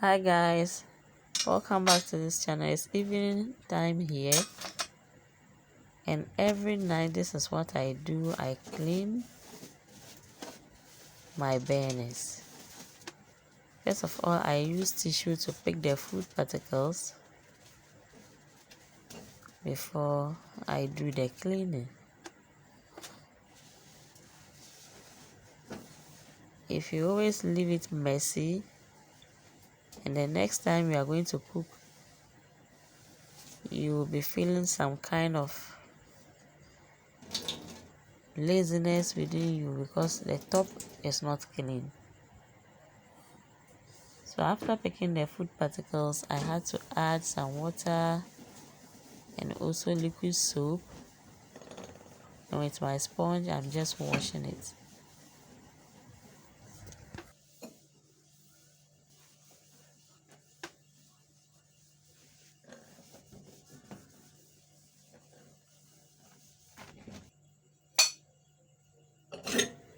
Hi guys, welcome back to this channel. It's evening time here, and every night this is what I do. I clean my burners. First of all, I use tissue to pick the food particles before I do the cleaning. If you always leave it messy and the next time you are going to cook, you will be feeling some kind of laziness within you because the top is not clean. So after picking the food particles, I had to add some water and also liquid soap, and with my sponge I'm just washing it.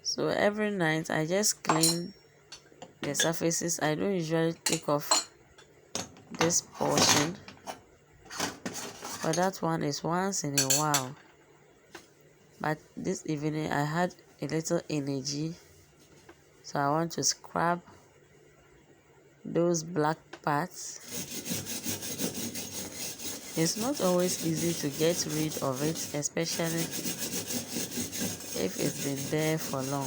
So every night I just clean the surfaces. I don't usually take off this portion, but that one is once in a while. But this evening I had a little energy, so I want to scrub those black parts. It's not always easy to get rid of it, especially if it's been there for long.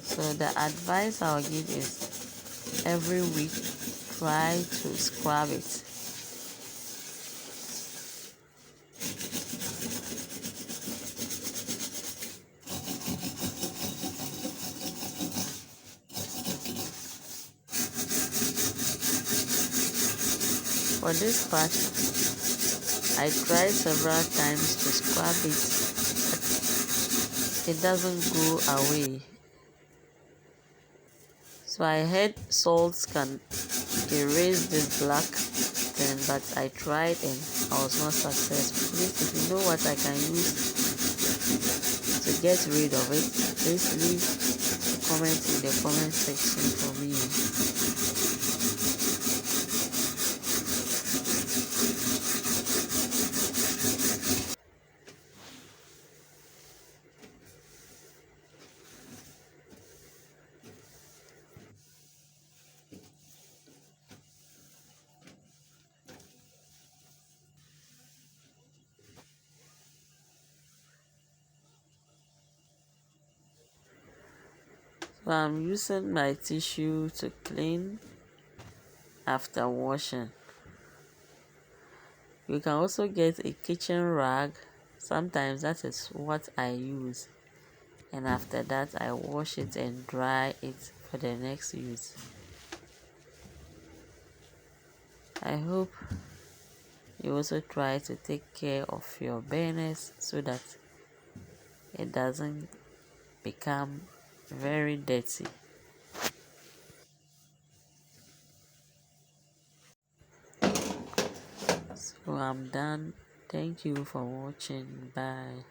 So the advice I'll give is every week try to scrub it. For this part, I tried several times to scrub it, but it doesn't go away. So I heard salts can erase this black thing, but I tried and I was not successful. Please, if you know what I can use to get rid of it, please leave a comment in the comment section for me. So I'm using my tissue to clean after washing. You can also get a kitchen rag. Sometimes that is what I use, and after that I wash it and dry it for the next use. I hope you also try to take care of your burners so that it doesn't become very dirty. So I'm done. Thank you for watching. Bye.